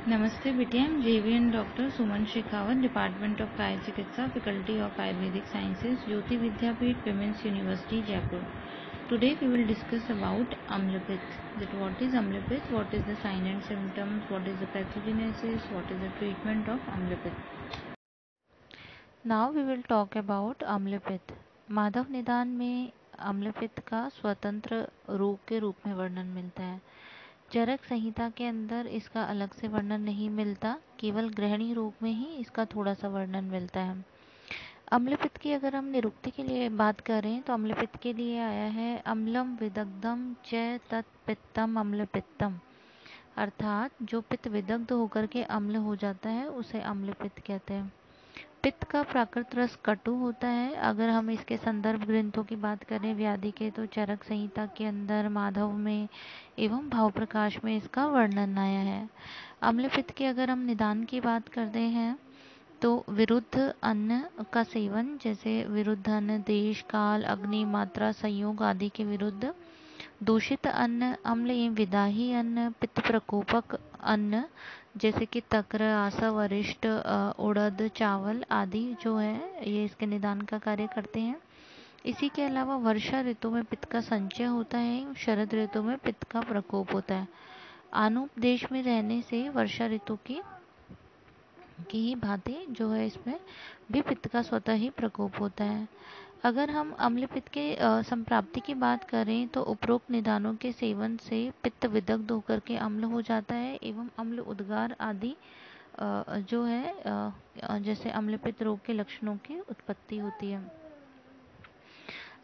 नमस्ते बिटिया, I'm JVN Dr. Suman Shekhawat, Department of Kaya Chikitsa, Faculty of Ayurvedic Sciences, Jyoti Vidyapeeth, Women's University, Jaipur. Today we will discuss about Amlapith. That what is Amlapith, what is the sign and symptoms, what is the pathogenesis, what is the treatment of Amlapith. Now we will talk about अम्लपित्त। Madhav निदान में अम्लपित्त का स्वतंत्र रोग के रूप में वर्णन मिलता है। चरक संहिता के अंदर इसका अलग से वर्णन नहीं मिलता, केवल गृहिणी रोग में ही इसका थोड़ा सा वर्णन मिलता है। अम्लपित्त की अगर हम निरुक्ति के लिए बात करें तो अम्लपित्त के लिए आया है अम्लम विदग्धम च तत्पित्तम अम्लपित्तम, अर्थात जो पित्त विदग्ध होकर के अम्ल हो जाता है उसे अम्लपित्त कहते हैं। पित्त का प्राकृत रस कटु होता है। अगर हम इसके संदर्भ ग्रंथों की बात करें व्याधि के, तो चरक संहिता के अंदर, माधव में एवं भाव प्रकाश में इसका वर्णन आया है। अम्लपित्त के अगर हम निदान की बात करते हैं तो विरुद्ध अन्न का सेवन, जैसे विरुद्ध अन्न देश, काल, अग्नि, मात्रा, संयोग आदि के विरुद्ध। दूषित अन्न, अम्ल एवं विदाही अन्न, पित्त प्रकोपक अन्न जैसे कि तक्र, आसव, अरिष्ट, उड़द, चावल आदि जो है ये इसके निदान का कार्य करते हैं। इसी के अलावा वर्षा ऋतु में पित्त का संचय होता है, शरद ऋतु में पित्त का प्रकोप होता है। आनूप देश में रहने से वर्षा ऋतु की ही भांति जो है इसमें भी पित्त का स्वतः ही प्रकोप होता है। अगर हम अम्लपित्त के संप्राप्ति की बात करें तो उपरोक्त निदानों के सेवन से पित्त विदग्ध होकर के अम्ल हो जाता है एवं अम्ल उद्गार आदि जो है जैसे अम्लपित्त रोग के लक्षणों की उत्पत्ति होती है।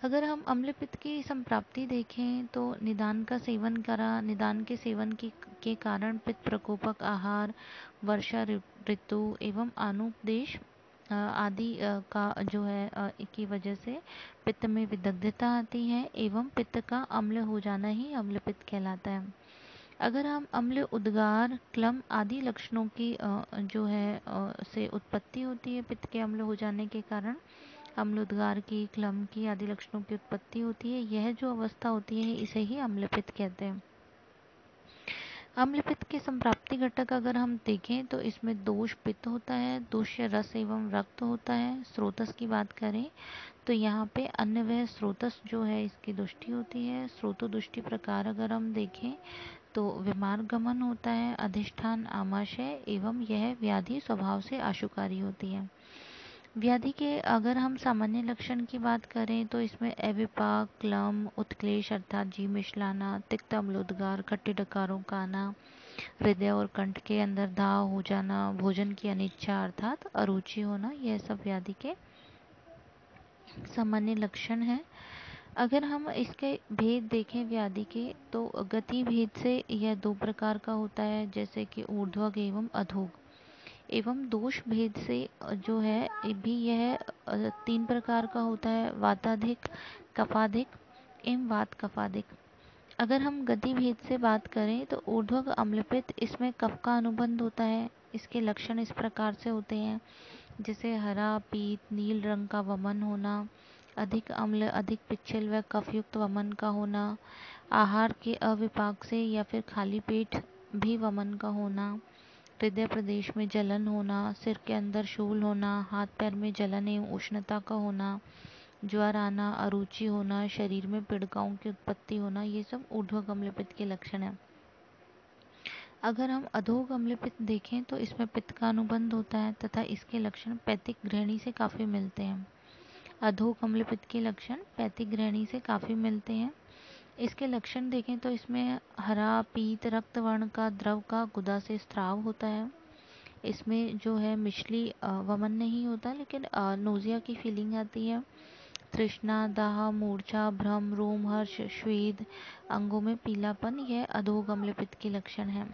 अगर हम अम्लपित्त की संप्राप्ति देखें तो निदान का सेवन करा, निदान के सेवन के कारण पित्त प्रकोपक आहार, वर्षा ऋतु एवं आनूप देश आदि का जो है की वजह से पित्त में विदग्धता आती है एवं पित्त का अम्ल हो जाना ही अम्लपित्त कहलाता है। अगर हम अम्ल उद्गार, क्लम आदि लक्षणों की जो है से उत्पत्ति होती है, पित्त के अम्ल हो जाने के कारण अम्ल उद्गार की, क्लम की आदि लक्षणों की उत्पत्ति होती है, यह जो अवस्था होती है इसे ही अम्लपित्त कहते हैं। अम्लपित्त के संप्राप्ति घटक अगर हम देखें तो इसमें दोष पित्त होता है, दोष्य रस एवं रक्त होता है। स्रोतस की बात करें तो यहाँ पे अन्न व स्रोतस जो है इसकी दुष्टि होती है। स्रोतो दुष्टि प्रकार अगर हम देखें तो विमार गमन होता है, अधिष्ठान आमाशय एवं यह व्याधि स्वभाव से आशुकारी होती है। व्याधि के अगर हम सामान्य लक्षण की बात करें तो इसमें अविपाक, क्लम, उत्क्लेश अर्थात जी मिचलाना, तिक्त अम्लोदगार, खट्टे डकारों का आना, हृदय और कंठ के अंदर दाह हो जाना, भोजन की अनिच्छा अर्थात अरुचि होना, यह सब व्याधि के सामान्य लक्षण हैं। अगर हम इसके भेद देखें व्याधि के तो गति भेद से यह दो प्रकार का होता है, जैसे कि ऊर्ध्वग एवं अधोग, एवं दोष भेद से जो है भी यह तीन प्रकार का होता है, वाताधिक, कफाधिक एवं वात कफाधिक। अगर हम गति भेद से बात करें तो ऊर्ध्वग अम्लपित्त, इसमें कफ का अनुबंध होता है। इसके लक्षण इस प्रकार से होते हैं, जैसे हरा, पीत, नील रंग का वमन होना, अधिक अम्ल, अधिक पिच्छल व कफयुक्त वमन का होना, आहार के अविपाक से या फिर खाली पेट भी वमन का होना, हृदय प्रदेश में जलन होना, सिर के अंदर शूल होना, हाथ पैर में जलन एवं उष्णता का होना, ज्वर आना, अरुचि होना, शरीर में पीड़िकाओं की उत्पत्ति होना, ये सब ऊर्ध्वक अम्लपित्त के लक्षण हैं। अगर हम अधोग अम्लपित्त देखें तो इसमें पित्त का अनुबंध होता है तथा इसके लक्षण पैतिक गृहिणी से काफ़ी मिलते हैं। अधोग अम्लपित्त के लक्षण पैतिक गृहिणी से काफ़ी मिलते हैं। इसके लक्षण देखें तो इसमें हरा, पीत, रक्त वर्ण का द्रव का गुदा से स्त्राव होता है। इसमें जो है मिचली वमन नहीं होता, लेकिन नोजिया की फीलिंग आती है। तृष्णा, दाह, मूर्छा, भ्रम, रोम हर्ष, स्वेद, अंगों में पीलापन, यह अधोग अम्लपित्त के लक्षण हैं।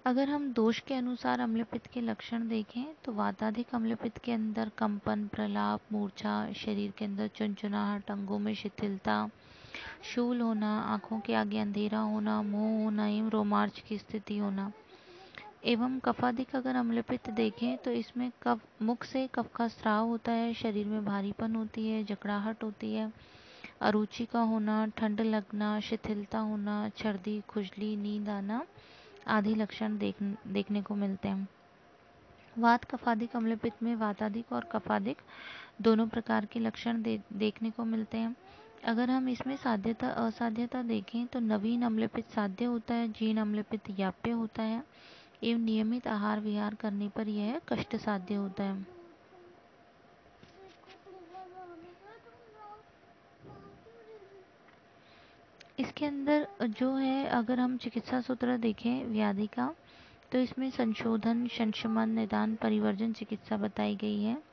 अगर हम दोष के अनुसार अम्लपित्त के लक्षण देखें तो वाताधिक अम्लपित्त के अंदर कंपन, प्रलाप, मूर्छा, शरीर के अंदर चुनचुनाहट, अंगों में शिथिलता, शूल होना, आंखों के आगे अंधेरा होना, मोह होना एवं रोमांच की स्थिति होना। एवं कफाधिक अगर अम्लपित्त देखें तो इसमें कफ, मुख से कफ का स्राव होता है, शरीर में भारीपन होती है, जकड़ाहट होती है, अरुचि का होना, ठंड लगना, शिथिलता होना, सर्दी, खुजली, नींद आना, आदि लक्षण देखने को मिलते हैं। वात कफादिक अम्लपित्त में वातादिक और कफादिक दोनों प्रकार के लक्षण देखने को मिलते हैं। अगर हम इसमें साध्यता असाध्यता देखें तो नवीन अम्लपित्त साध्य होता है, जीर्ण अम्लपित्त याप्य होता है एवं नियमित आहार विहार करने पर यह कष्ट साध्य होता है। इसके अंदर जो है अगर हम चिकित्सा सूत्र देखें व्याधि का, तो इसमें संशोधन, संशमन, निदान, परिवर्जन चिकित्सा बताई गई है।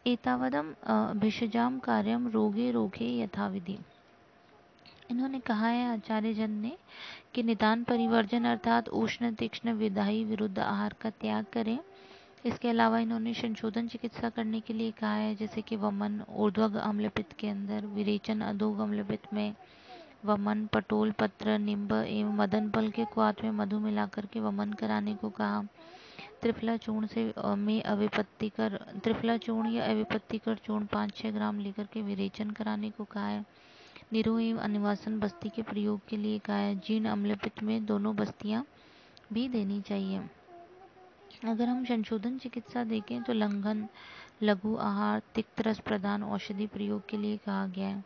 एतावदम भिषजाम कार्यम रोगे रोगे यथाविधि। इन्होंने कहा है आचार्य जन ने कि निदान परिवर्जन अर्थात उष्ण तीक्ष्ण विधायी विरुद्ध आहार का त्याग करें। इसके अलावा इन्होंने संशोधन चिकित्सा करने के लिए कहा है, जैसे कि वमन ऊर्ध्वग अम्लपित्त के अंदर, विरेचन अधोग अम्लपित्त में वमन, पटोल पत्र, निम्ब एवं मदन फल के क्वाथ में मधु मिलाकर के वमन कराने को कहा। त्रिफला चूर्ण त्रिफला चूर्ण या अविपत्तिकर चूर्ण 5-6 ग्राम लेकर के विरेचन कराने को कहा है। निरो एवं अनिवासन बस्ती के प्रयोग के लिए कहा है। जीर्ण अम्लपित्त में दोनों बस्तियां भी देनी चाहिए। अगर हम संशोधन चिकित्सा देखें तो लंघन, लघु आहार, तिक्त रस प्रदान औषधि प्रयोग के लिए कहा गया है।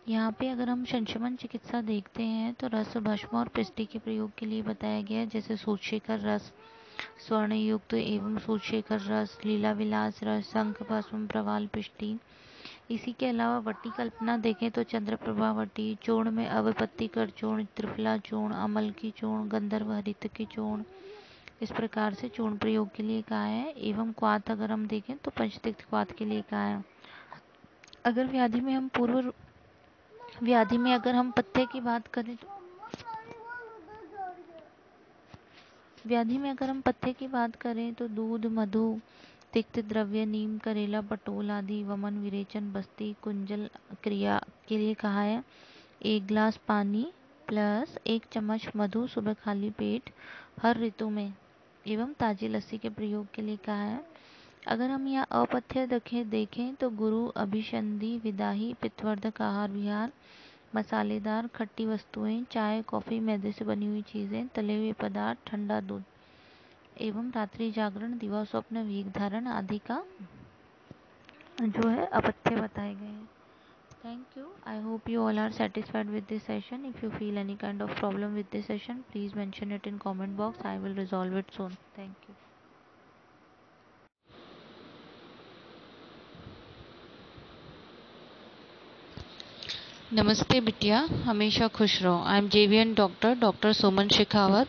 यहाँ पे अगर हम संशमन चिकित्सा देखते हैं तो रस, भस्म और पिष्टि के प्रयोग के लिए बताया गया है, जैसे सूतशेखर रस, स्वर्ण युक्त एवं सूतशेखर रस, लीला विलास रस, शंख भस्म, प्रवाल पिष्टि। इसी के अलावा वट्टी कल्पना देखें तो चंद्रप्रभा वट्टी, चूर्ण में अविपत्तिकर चूर्ण, त्रिफला चूर्ण, अमल की चूर्ण, गंधर्व हरित की चूर्ण, इस प्रकार से चूर्ण प्रयोग के लिए कहा है। एवं क्वाथ अगर हम देखें तो पंचतिक्त क्वाथ के लिए कहा है। अगर व्याधि में अगर हम पथ्य की बात करें तो दूध, मधु, तिक्त द्रव्य, नीम, करेला, पटोल आदि, वमन, विरेचन, बस्ती, कुंजल क्रिया के लिए कहा है। 1 गिलास पानी प्लस 1 चम्मच मधु सुबह खाली पेट हर ऋतु में एवं ताजी लस्सी के प्रयोग के लिए कहा है। अगर हम यहाँ अपथ्य देखें तो गुरु, अभिसंधि, विदाही, पित्तवर्धक आहार विहार, मसालेदार खट्टी वस्तुएं, चाय, कॉफी, मैदे से बनी हुई चीजें, तले हुए पदार्थ, ठंडा दूध एवं रात्रि जागरण, दिवा स्वप्न, वेग धारण आदि का जो है अपथ्य बताए गए हैं। Thank you. I hope you all are satisfied with this session. If you feel any kind of problem with this session, please mention it in comment box. I will resolve it soon. Thank you. नमस्ते बिटिया, हमेशा खुश रहो। I am JVN doctor Suman Shekhawat,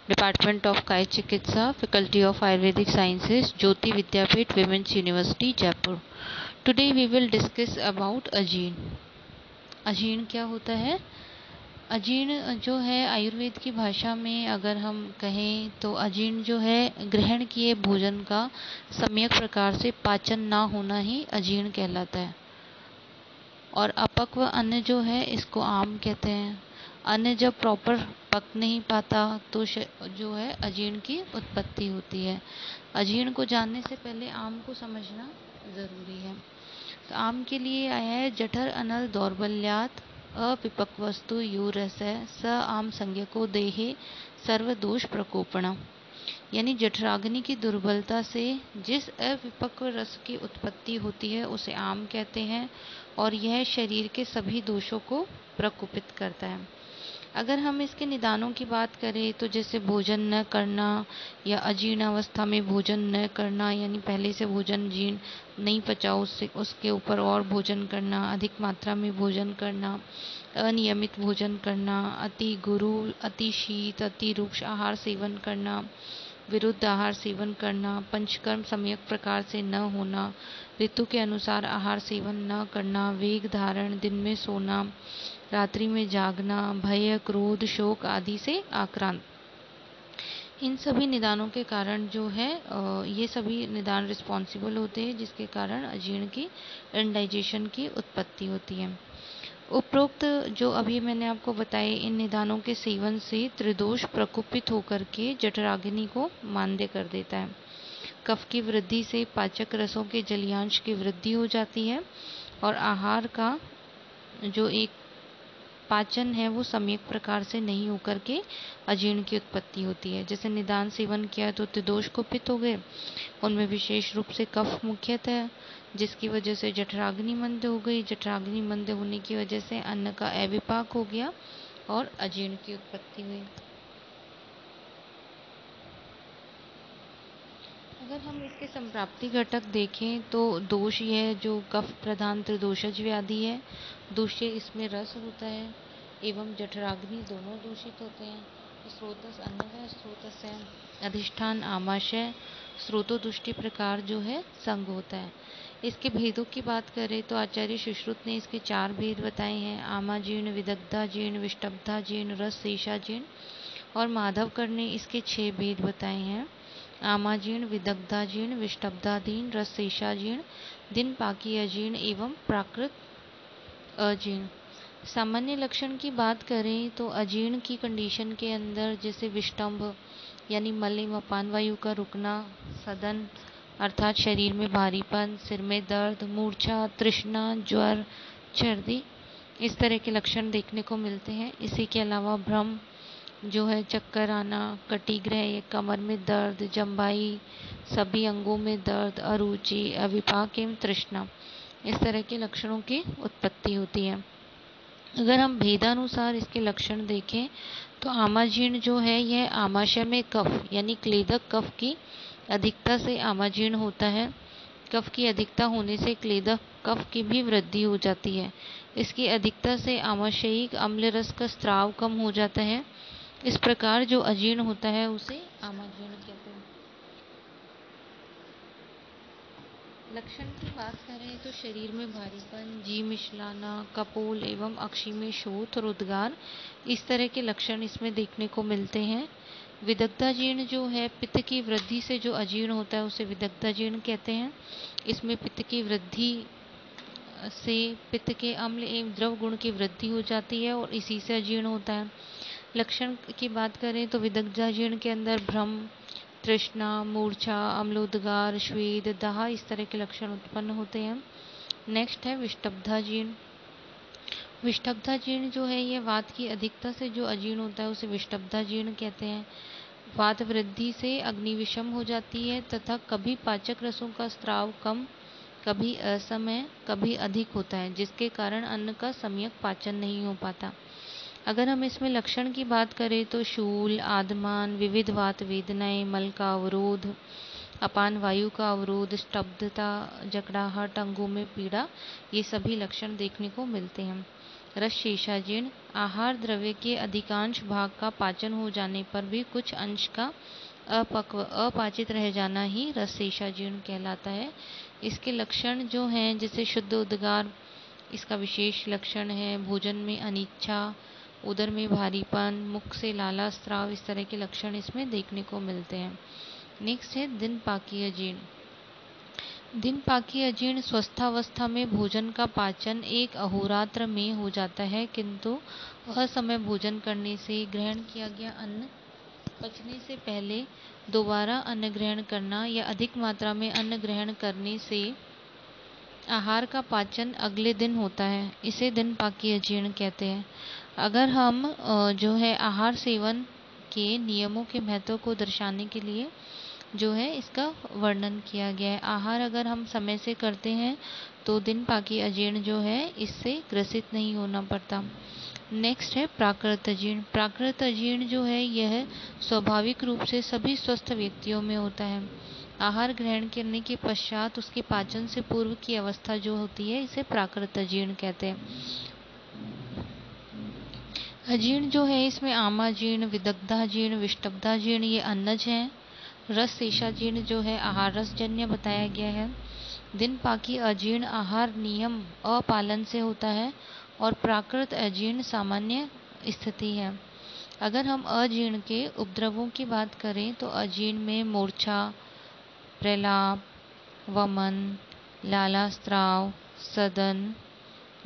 department of काय चिकित्सा, faculty of Ayurvedic sciences, Jyoti Vidyapeeth, women's university, Jaipur. Today we will discuss about Ajirna. अजीर्ण क्या होता है? अजीर्ण जो है आयुर्वेद की भाषा में अगर हम कहें तो अजीर्ण जो है ग्रहण किए भोजन का सम्यक प्रकार से पाचन ना होना ही अजीर्ण कहलाता है। और अपक्व अन्न जो है इसको आम कहते हैं। अन्न जब प्रॉपर पक नहीं पाता तो जो है अजीर्ण की उत्पत्ति होती है। अजीर्ण को जानने से पहले आम को समझना ज़रूरी है। तो आम के लिए आया है जठर अनल दौर्बल्यात अपिपक्वस्तु यो रस स आम संज्ञको देहे सर्वदोष प्रकोपण। यानी जठराग्नि की दुर्बलता से जिस अविपक्व रस की उत्पत्ति होती है उसे आम कहते हैं और यह शरीर के सभी दोषों को प्रकोपित करता है। अगर हम इसके निदानों की बात करें तो जैसे भोजन न करना या अजीर्ण अवस्था में भोजन न करना, यानी पहले से भोजन जीर्ण नहीं पचा उसके ऊपर और भोजन करना, अधिक मात्रा में भोजन करना, अनियमित भोजन करना, अति गुरु, अति शीत, अति रुक्ष आहार सेवन करना, विरुद्ध आहार सेवन करना, पंचकर्म सम्यक प्रकार से न होना, ऋतु के अनुसार आहार सेवन न करना, वेग धारण, दिन में सोना, रात्रि में जागना, भय, क्रोध, शोक आदि से आक्रांत, इन सभी निदानों के कारण जो है ये सभी निदान रिस्पॉन्सिबल होते हैं जिसके कारण अजीर्ण की इंडाइजेशन की उत्पत्ति होती है। उपरोक्त जो अभी मैंने आपको बताए इन निदानों के सेवन से त्रिदोष प्रकोपित होकर के जठराग्नि को मांद्य कर देता है। कफ की वृद्धि से पाचक रसों के जलीयांश की वृद्धि हो जाती है और आहार का जो एक पाचन है वो सम्यक प्रकार से नहीं होकर के अजीर्ण की उत्पत्ति होती है। जैसे निदान सेवन किया तो त्रिदोष कुपित हो गए, उनमें विशेष रूप से कफ मुख्यतः, जिसकी वजह से जठराग्नि मंद हो गई। जठराग्नि मंद होने की वजह से अन्न का अविपाक हो गया और अजीर्ण की उत्पत्ति हुई। अगर हम इसके संप्राप्ति घटक देखें तो दोष यह जो कफ प्रधान त्रिदोषज व्याधि है, दूष्य इसमें रस होता है एवं जठराग्नि दोनों दूषित होते हैं। स्रोतस अन्न है, स्रोतस है अधिष्ठान आमाशय, स्रोतोदुष्टि प्रकार जो है संग होता है। इसके भेदों की बात करें तो आचार्य सुश्रुत ने इसके 4 भेद बताए हैं, आमाजीर्ण, विदग्धाजीर्ण, विष्टब्धाजीर्ण, रस शेषाजीर्ण, और माधवकर ने इसके 6 भेद बताए हैं, आमाजीर्ण, विदग्धाजीर्ण, विष्टब्धादीन, रस शेषाजीर्ण, दिन पाकी अजीर्ण एवं प्राकृत अजीर्ण। सामान्य लक्षण की बात करें तो अजीर्ण की कंडीशन के अंदर जैसे विष्टंभ यानी मल एवं अपान वायु का रुकना, सदन अर्थात शरीर में भारीपन, सिर में दर्द, मूर्छा, तृष्णा, ज्वर, सर्दी, इस तरह के लक्षण देखने को मिलते हैं। इसी के अलावा भ्रम जो है, चक्कर आना, कटिग्रह, कमर में दर्द, जम्बाई, सभी अंगों में दर्द, अरुचि, अविपाक एवं तृष्णा, इस तरह के लक्षणों की उत्पत्ति होती है। अगर हम भेदानुसार इसके लक्षण देखें तो आमाजीर्ण जो है यह आमाशय में कफ यानी क्लेदक कफ की अधिकता से आमाजीर्ण होता है। कफ की अधिकता होने से क्लेदक कफ की भी वृद्धि हो जाती है। इसकी अधिकता से आमाशयिक अम्ल रस का स्राव कम हो जाता है। इस प्रकार जो अजीर्ण होता है उसे आमाजीर्ण कहते हैं। लक्षण की बात करें तो शरीर में भारीपन, जी मिचलाना, कपोल एवं अक्षी में शोथ और उद्गार, इस तरह के लक्षण इसमें देखने को मिलते हैं। विदग्धाजीर्ण जो है पित्त की वृद्धि से जो अजीर्ण होता है उसे विदग्धाजीर्ण कहते हैं। इसमें पित्त की वृद्धि से पित्त के अम्ल एवं द्रव गुण की वृद्धि हो जाती है और इसी से अजीर्ण होता है। लक्षण की बात करें तो विदग्धाजीर्ण के अंदर भ्रम, तृष्णा, मूर्छा, अम्लोदगार, श्वेद, दाह, इस तरह के लक्षण उत्पन्न होते हैं। नेक्स्ट है विष्टब्धाजीर्ण। विष्टब्धाजीर्ण जो है यह वात की अधिकता से जो अजीर्ण होता है उसे विष्टब्धाजीर्ण कहते हैं। वात वृद्धि से अग्नि विषम हो जाती है तथा कभी पाचक रसों का स्राव कम, कभी असमय, कभी अधिक होता है, जिसके कारण अन्न का सम्यक पाचन नहीं हो पाता। अगर हम इसमें लक्षण की बात करें तो शूल, आदमान, विविध वात वेदनाएं, मल का अवरोध, अपान वायु का अवरोध, स्तब्धता, जकड़ाहट, अंगों में पीड़ा, ये सभी लक्षण देखने को मिलते हैं। रस शेषाजीर्ण, आहार द्रव्य के अधिकांश भाग का पाचन हो जाने पर भी कुछ अंश का अपाचित रह जाना ही रस शेषाजीर्ण कहलाता है। इसके लक्षण जो हैं जैसे शुद्ध उद्गार इसका विशेष लक्षण है, भोजन में अनिच्छा, उदर में भारीपन, मुख से लाला स्राव, इस तरह के लक्षण इसमें देखने को मिलते हैं। नेक्स्ट है दिन पाकी अजीर्ण। दिन पाकी अजीर्ण स्वस्थावस्था में भोजन का पाचन एक अहोरात्र में हो जाता है, किंतु असमय भोजन करने से ग्रहण किया गया अन्न पचने से पहले दोबारा अन्न ग्रहण करना या अधिक मात्रा में अन्न ग्रहण करने से आहार का पाचन अगले दिन होता है, इसे दिन पाकी अजीर्ण कहते हैं। अगर हम जो है आहार सेवन के नियमों के महत्व को दर्शाने के लिए जो है इसका वर्णन किया गया है। आहार अगर हम समय से करते हैं तो दिन पाकी अजीर्ण जो है इससे ग्रसित नहीं होना पड़ता। नेक्स्ट है प्राकृत अजीर्ण। प्राकृत अजीर्ण जो है यह स्वाभाविक रूप से सभी स्वस्थ व्यक्तियों में होता है। आहार ग्रहण करने के पश्चात उसके पाचन से पूर्व की अवस्था जो होती है इसे प्राकृत अजीर्ण कहते हैं। अजीर्ण जो है इसमें आमाजीर्ण, विदग्धाजीर्ण, विष्टब्धाजीर्ण ये अन्नज हैं। रस शेषाजीर्ण जो है आहार रसजन्य बताया गया है। दिन पाकी अजीर्ण आहार नियम अपालन से होता है और प्राकृत अजीर्ण सामान्य स्थिति है। अगर हम अजीर्ण के उपद्रवों की बात करें तो अजीर्ण में मूर्छा, प्रलाप, वमन, लाला स्राव, सदन,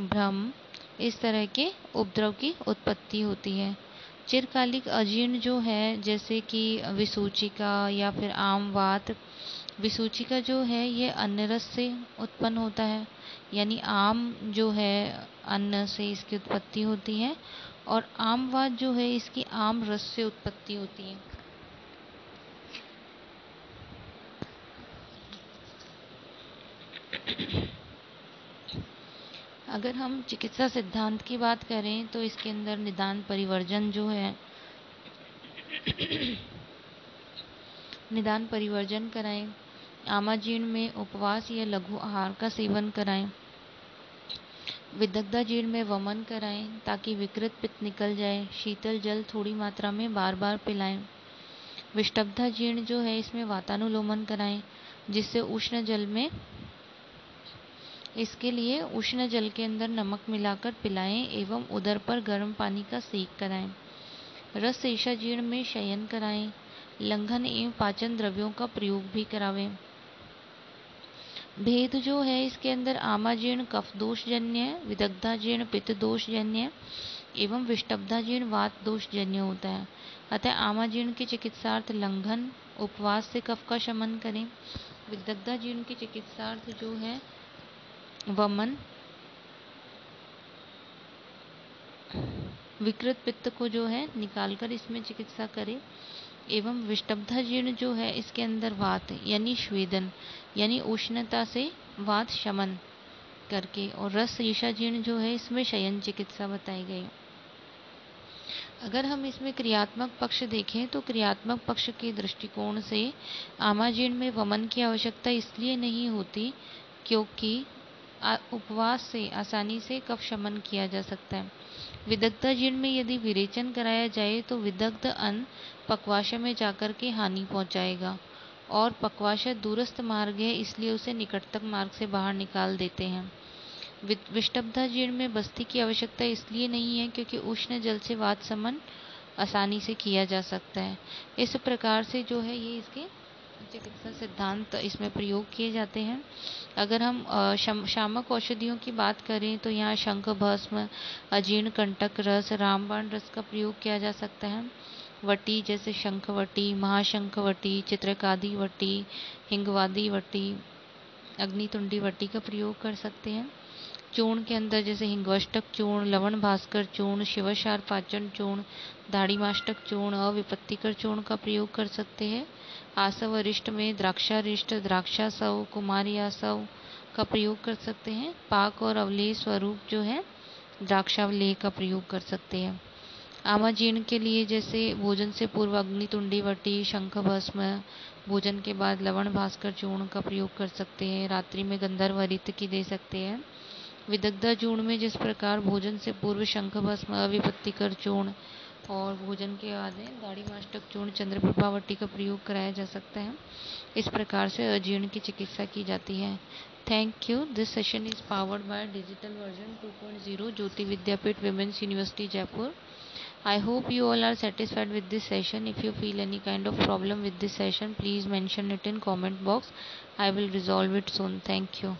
भ्रम, इस तरह के उपद्रव की उत्पत्ति होती है। चिरकालिक अजीर्ण जो है जैसे कि विसूचिका या फिर आमवात, विसूचिका जो है ये अन्न रस से उत्पन्न होता है, यानी आम जो है अन्न से इसकी उत्पत्ति होती है, और आमवाद जो है इसकी आम रस से उत्पत्ति होती है। अगर हम चिकित्सा सिद्धांत की बात करें तो इसके अंदर निदान परिवर्जन जो है निदान परिवर्जन कराएं, आमाजीर्ण में उपवास या लघु आहार का सेवन कराएं, विदग्धाजीर्ण में वमन कराएं ताकि विकृत पित्त निकल जाए, शीतल जल थोड़ी मात्रा में बार बार पिलाएं। विष्टब्धाजीर्ण जो है इसमें वातानुलोमन कराएं, जिससे उष्ण जल में इसके लिए उष्ण जल के अंदर नमक मिलाकर पिलाएं एवं उदर पर गर्म पानी का सेक कराएं। रस शेषाजीर्ण में शयन कराएं, लंघन एवं पाचन द्रव्यों का प्रयोग भी करावें। भेद जो है इसके अंदर आमाजीर्ण कफ दोषजन्य, विदग्धाजीर्ण पित्त दोषजन्य एवं विष्टब्धाजीर्ण वात दोषजन्य होता है। अतः आमाजीर्ण की चिकित्सार्थ लंघन, उपवास से कफ का शमन करें। विदग्धाजीर्ण की चिकित्सार्थ जो है वमन, विकृत पित्त को जो है निकालकर इसमें चिकित्सा करें, एवं विष्टब्धाजीर्ण जो है इसके अंदर वात यानी स्वेदन यानी उष्णता से वात शमन करके, और रस शेषाजीर्ण जो है इसमें शयन चिकित्सा बताई गई। अगर हम इसमें क्रियात्मक पक्ष देखें तो क्रियात्मक पक्ष के दृष्टिकोण से आमाजीर्ण में वमन की आवश्यकता इसलिए नहीं होती क्योंकि उपवास से आसानी से कफ शमन किया जा सकता है। विदग्धाजीर्ण में यदि विरेचन कराया जाए तो विदग्ध अन्न पक्वाशय में जाकर के हानि पहुंचाएगा, और पक्वाशय दूरस्थ मार्ग है इसलिए उसे निकटतम मार्ग से बाहर निकाल देते हैं। विष्टब्धाजीर्ण में बस्ती की आवश्यकता इसलिए नहीं है क्योंकि उष्ण जल से वात शमन आसानी से किया जा सकता है। इस प्रकार से जो है ये इसके चिकित्सा सिद्धांत इसमें प्रयोग किए जाते हैं। अगर हम शामक औषधियों की बात करें तो यहाँ शंख भस्म, अजीर्ण कंटक रस, रामबाण रस का प्रयोग किया जा सकता है। वटी जैसे शंखवटी, महाशंखवटी, चित्रकादि वटी, हिंगवादी वटी, अग्नितुंडी वटी का प्रयोग कर सकते हैं। चूर्ण के अंदर जैसे हिंगवष्टक चूर्ण, लवण भास्कर चूर्ण, शिवशार पाचन चूर्ण, दाढ़ीमाष्टक चूर्ण, अविपत्तिकर चूर्ण का प्रयोग कर सकते हैं। आसव अरिष्ट में द्राक्षारिष्ट, द्राक्षासव, कुमारियासव का प्रयोग कर सकते हैं। पाक और अवलेह स्वरूप जो है द्राक्षावलेह का प्रयोग कर सकते हैं। आमाजीर्ण के लिए जैसे भोजन से पूर्व अग्नितुंडी वटी, शंख भस्म, भोजन के बाद लवण भास्कर चूर्ण का प्रयोग कर सकते हैं। रात्रि में गंधर्व हरित की दे सकते हैं। विदग्धाचूर्ण में जिस प्रकार भोजन से पूर्व शंख भस्म, अविपत्तिकर चूर्ण और भोजन के बाद दाढ़ीमाष्टक चूर्ण, चंद्रप्रभावटी का प्रयोग कराया जा सकता है। इस प्रकार से अजीर्ण की चिकित्सा की जाती है। Thank you. This session is powered by digital version 2.0 Jyoti Vidyapeeth women's university Jaipur. I hope you all are satisfied with this session. If you feel any kind of problem with this session, please mention it in comment box. I will resolve it soon. Thank you.